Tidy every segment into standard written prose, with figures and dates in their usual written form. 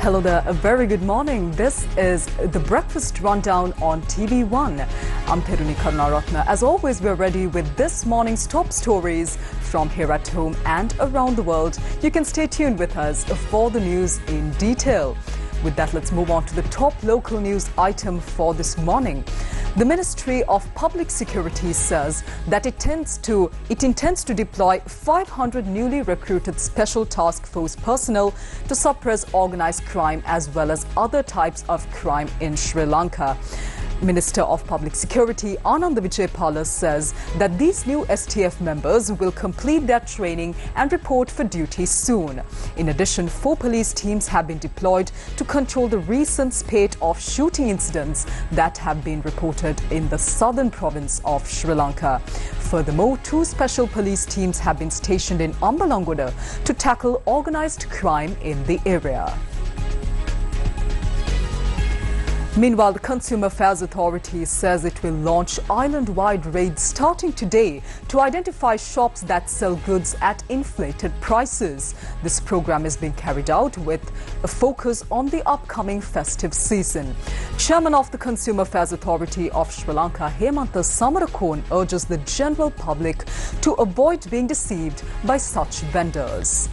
Hello there, a very good morning. This is the Breakfast Rundown on TV1. I'm Therunee Karunaratne. As always, we're ready with this morning's top stories from here at home and around the world. You can stay tuned with us for the news in detail. With that, let's move on to the top local news item for this morning. The Ministry of Public Security says that it intends to deploy 500 newly recruited Special Task Force personnel to suppress organised crime as well as other types of crime in Sri Lanka. Minister of Public Security Ananda Vijaypala says that these new STF members will complete their training and report for duty soon. In addition, 4 police teams have been deployed to control the recent spate of shooting incidents that have been reported in the southern province of Sri Lanka. Furthermore, 2 special police teams have been stationed in Ambalangoda to tackle organised crime in the area. Meanwhile, the Consumer Affairs Authority says it will launch island-wide raids starting today to identify shops that sell goods at inflated prices. This program is being carried out with a focus on the upcoming festive season. Chairman of the Consumer Affairs Authority of Sri Lanka, Hemantha Samarakone, urges the general public to avoid being deceived by such vendors.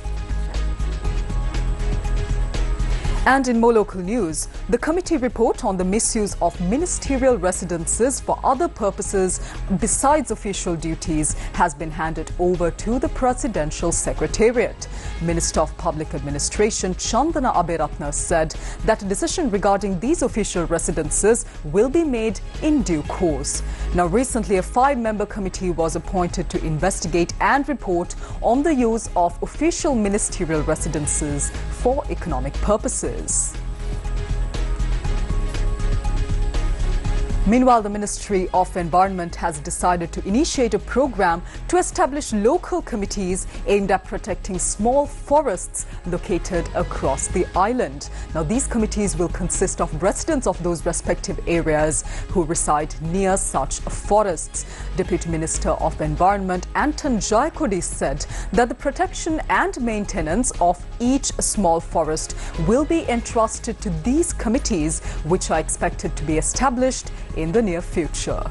And in more local news, the committee report on the misuse of ministerial residences for other purposes besides official duties has been handed over to the Presidential Secretariat. Minister of Public Administration Chandana Aberatna said that a decision regarding these official residences will be made in due course. Now, recently a 5-member committee was appointed to investigate and report on the use of official ministerial residences for economic purposes. Meanwhile, the Ministry of Environment has decided to initiate a program to establish local committees aimed at protecting small forests located across the island. Now, these committees will consist of residents of those respective areas who reside near such forests. Deputy Minister of Environment Anton Jayakodi said that the protection and maintenance of each small forest will be entrusted to these committees, which are expected to be established in the near future.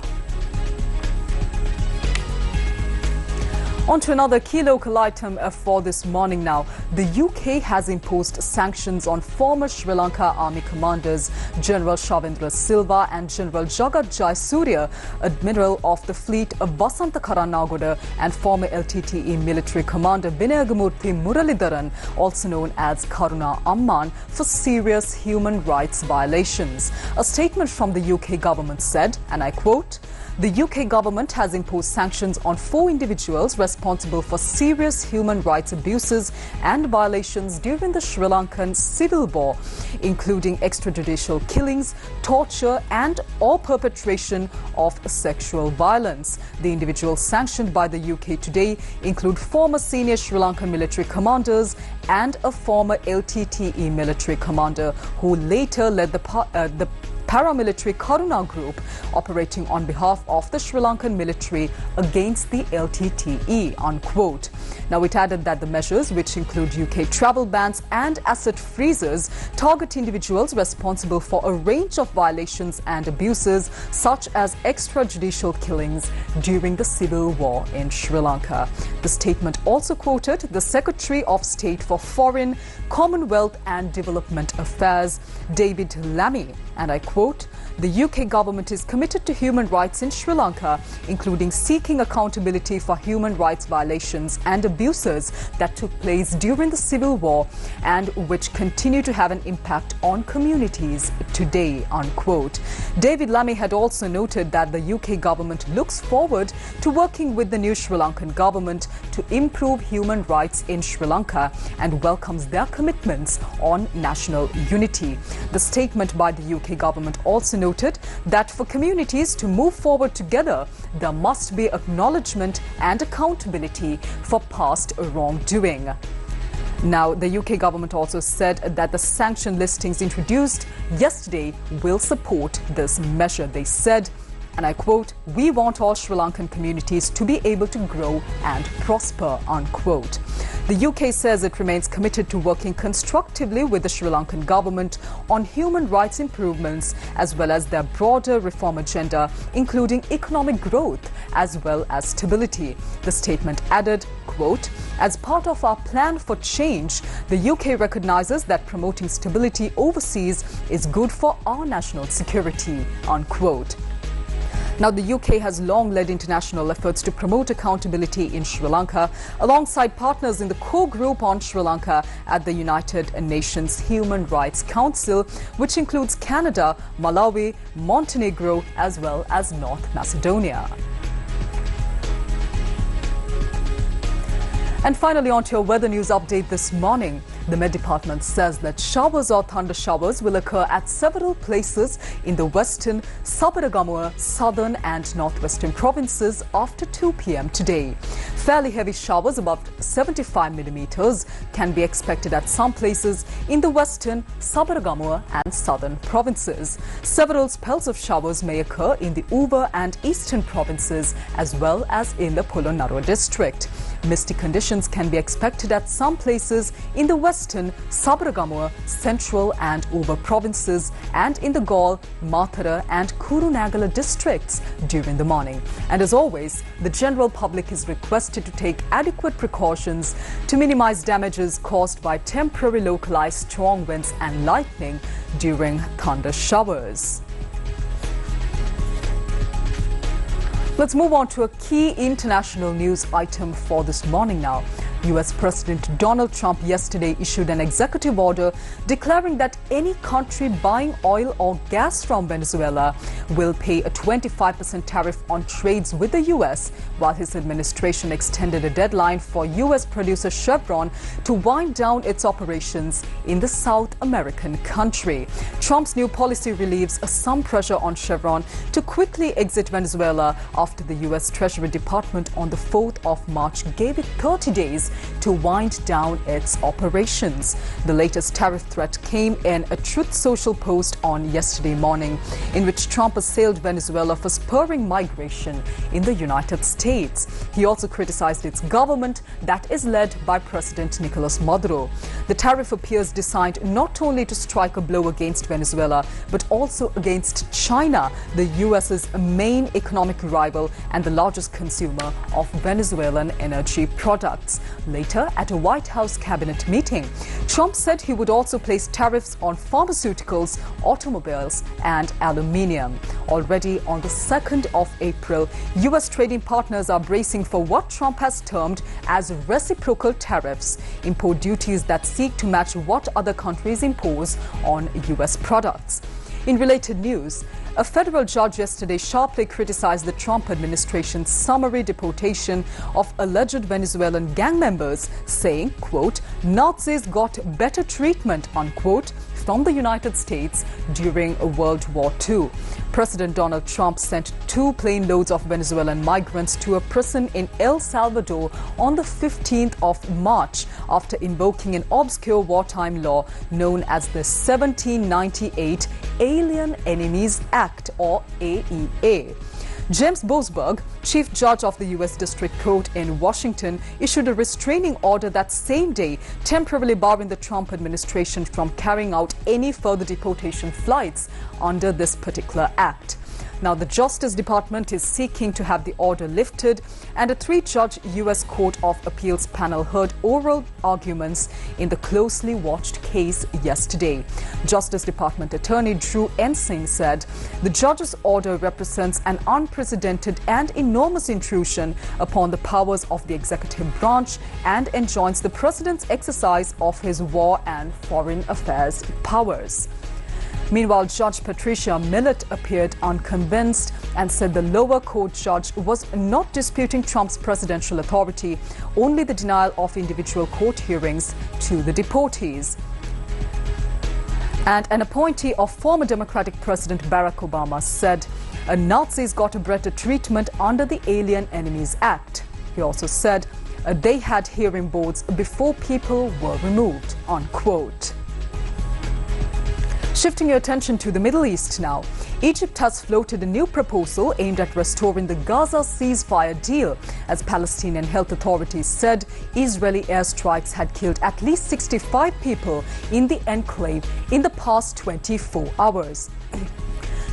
On to another key local item for this morning now. The UK has imposed sanctions on former Sri Lanka Army commanders General Shavendra Silva and General Jagat Jayasuriya, Admiral of the Fleet Vasantha Karanagoda, and former LTTE military commander Vinayagamurthy Muralidharan, also known as Karuna Amman, for serious human rights violations. A statement from the UK government said, and I quote, "The UK government has imposed sanctions on 4 individuals responsible for serious human rights abuses and violations during the Sri Lankan civil war, including extrajudicial killings, torture and/or perpetration of sexual violence. The individuals sanctioned by the UK today include former senior Sri Lankan military commanders and a former LTTE military commander who later led the paramilitary Karuna group operating on behalf of the Sri Lankan military against the LTTE," unquote. Now, it added that the measures, which include UK travel bans and asset freezes, target individuals responsible for a range of violations and abuses, such as extrajudicial killings during the civil war in Sri Lanka. The statement also quoted the Secretary of State for Foreign, Commonwealth and Development Affairs, David Lammy, and I quote, "The UK government is committed to human rights in Sri Lanka, including seeking accountability for human rights violations and abuses that took place during the civil war and which continue to have an impact on communities today," unquote. David Lammy had also noted that the UK government looks forward to working with the new Sri Lankan government to improve human rights in Sri Lanka and welcomes their commitments on national unity. The statement by the UK government also noted that for communities to move forward together, there must be acknowledgement and accountability for past wrongdoing. Now, the UK government also said that the sanction listings introduced yesterday will support this measure. They said, and I quote, "We want all Sri Lankan communities to be able to grow and prosper," unquote. The UK says it remains committed to working constructively with the Sri Lankan government on human rights improvements as well as their broader reform agenda, including economic growth as well as stability. The statement added, quote, "As part of our plan for change, the UK recognises that promoting stability overseas is good for our national security," unquote. Now, the UK has long led international efforts to promote accountability in Sri Lanka, alongside partners in the core group on Sri Lanka at the United Nations Human Rights Council, which includes Canada, Malawi, Montenegro, as well as North Macedonia. And finally, on to your weather news update this morning. The Met Department says that showers or thunder showers will occur at several places in the western, Sabaragamuwa, southern and northwestern provinces after 2 p.m. today. Fairly heavy showers above 75 millimeters can be expected at some places in the western, Sabaragamuwa and southern provinces. Several spells of showers may occur in the Uva and eastern provinces as well as in the Polonnaruwa district. Misty conditions can be expected at some places in the western, Sabaragamuwa, central and Uva provinces and in the Galle, Mathura and Kurunegala districts during the morning. And as always, the general public is requested to take adequate precautions to minimize damages caused by temporary localized strong winds and lightning during thunder showers. Let's move on to a key international news item for this morning now. US President Donald Trump yesterday issued an executive order declaring that any country buying oil or gas from Venezuela will pay a 25% tariff on trades with the US, while his administration extended a deadline for US producer Chevron to wind down its operations in the South American country. Trump's new policy relieves some pressure on Chevron to quickly exit Venezuela after the US Treasury Department on the 4th of March gave it 30 days to wind down its operations. The latest tariff threat came in a Truth Social post on yesterday morning, in which Trump assailed Venezuela for spurring migration in the United States. He also criticized its government that is led by President Nicolas Maduro. The tariff appears designed not only to strike a blow against Venezuela, but also against China, the US's main economic rival and the largest consumer of Venezuelan energy products. Later, at a White House cabinet meeting, Trump said he would also place tariffs on pharmaceuticals, automobiles and aluminium. Already on the 2nd of April, US trading partners are bracing for what Trump has termed as reciprocal tariffs, import duties that seek to match what other countries impose on US products. In related news, a federal judge yesterday sharply criticized the Trump administration's summary deportation of alleged Venezuelan gang members, saying, quote, "Nazis got better treatment," unquote, from the United States during World War II. President Donald Trump sent 2 plane loads of Venezuelan migrants to a prison in El Salvador on the 15th of March after invoking an obscure wartime law known as the 1798 Alien Enemies Act, or AEA. James Boasberg, Chief Judge of the U.S. District Court in Washington, issued a restraining order that same day, temporarily barring the Trump administration from carrying out any further deportation flights under this particular act. Now, the Justice Department is seeking to have the order lifted, and a 3-judge U.S. Court of Appeals panel heard oral arguments in the closely watched case yesterday. Justice Department Attorney Drew Ensing said the judge's order represents an unprecedented and enormous intrusion upon the powers of the executive branch and enjoins the president's exercise of his war and foreign affairs powers. Meanwhile, Judge Patricia Millett appeared unconvinced and said the lower court judge was not disputing Trump's presidential authority, only the denial of individual court hearings to the deportees. And an appointee of former Democratic President Barack Obama said Nazis got a better treatment under the Alien Enemies Act. He also said they had hearing boards before people were removed, unquote. Shifting your attention to the Middle East now, Egypt has floated a new proposal aimed at restoring the Gaza ceasefire deal. As Palestinian health authorities said, Israeli airstrikes had killed at least 65 people in the enclave in the past 24 hours.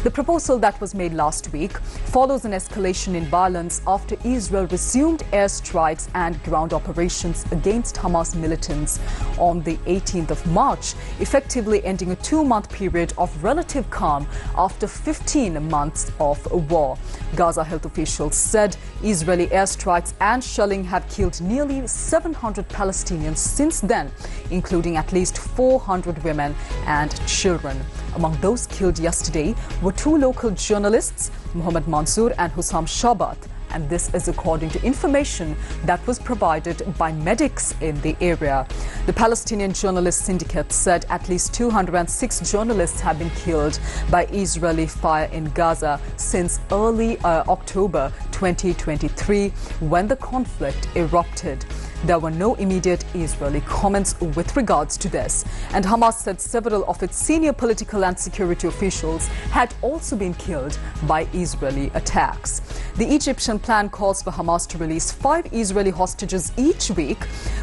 The proposal that was made last week follows an escalation in violence after Israel resumed airstrikes and ground operations against Hamas militants on the 18th of March, effectively ending a 2-month period of relative calm after 15 months of war. Gaza health officials said Israeli airstrikes and shelling have killed nearly 700 Palestinians since then, including at least 400 women and children. Among those killed yesterday were 2 local journalists, Mohammed Mansour and Hussam Shabat, and this is according to information that was provided by medics in the area. The Palestinian Journalists Syndicate said at least 206 journalists have been killed by Israeli fire in Gaza since early October 2023, when the conflict erupted. There were no immediate Israeli comments with regards to this. And Hamas said several of its senior political and security officials had also been killed by Israeli attacks. The Egyptian plan calls for Hamas to release 5 Israeli hostages each week,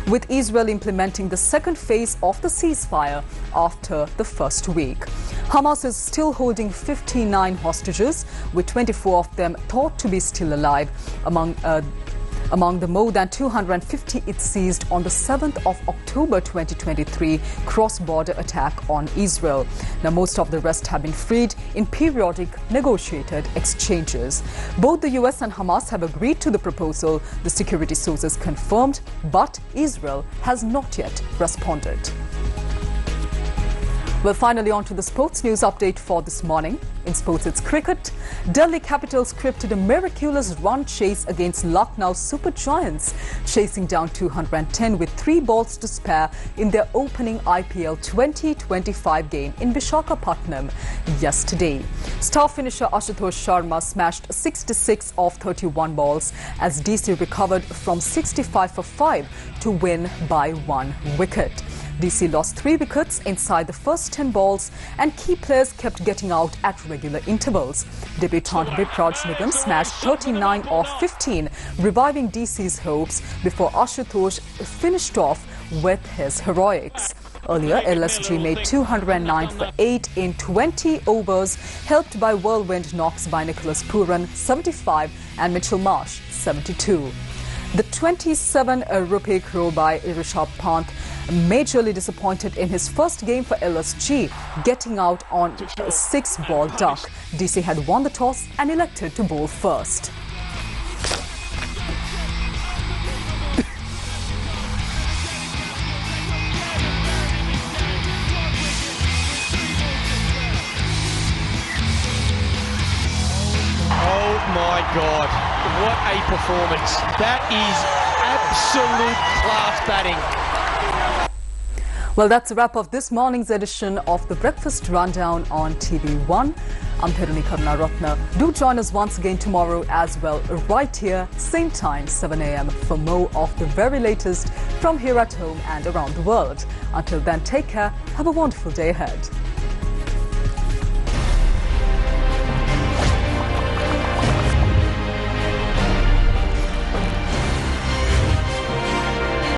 with Israel implementing the second phase of the ceasefire after the first week. Hamas is still holding 59 hostages, with 24 of them thought to be still alive, among the more than 250 it seized on the 7th of October 2023 cross-border attack on Israel. Now, most of the rest have been freed in periodic negotiated exchanges. Both the US and Hamas have agreed to the proposal, the security sources confirmed, but Israel has not yet responded. Well, finally on to the sports news update for this morning. In sports, it's cricket. Delhi Capitals scripted a miraculous run chase against Lucknow Super Giants, chasing down 210 with 3 balls to spare in their opening IPL 2025 game in Visakhapatnam yesterday. Star finisher Ashutosh Sharma smashed 66 of 31 balls as DC recovered from 65 for 5 to win by 1 wicket. DC lost 3 wickets inside the first 10 balls, and key players kept getting out at regular intervals. Debutant Vipraj Nigam smashed 39 of 15, reviving DC's hopes before Ashutosh finished off with his heroics. Earlier, LSG made 209 for 8 in 20 overs, helped by whirlwind knocks by Nicholas Pooran, 75, and Mitchell Marsh, 72. The 27 rupee crore by Rishabh Pant majorly disappointed in his first game for LSG, getting out on a 6-ball duck. DC had won the toss and elected to bowl first. Oh my God, what a performance. That is absolute class batting. Well, that's a wrap of this morning's edition of the Breakfast Rundown on TV1. I'm Therunee Karunaratne. Do join us once again tomorrow as well, right here, same time, 7 a.m. for more of the very latest from here at home and around the world. Until then, take care. Have a wonderful day ahead.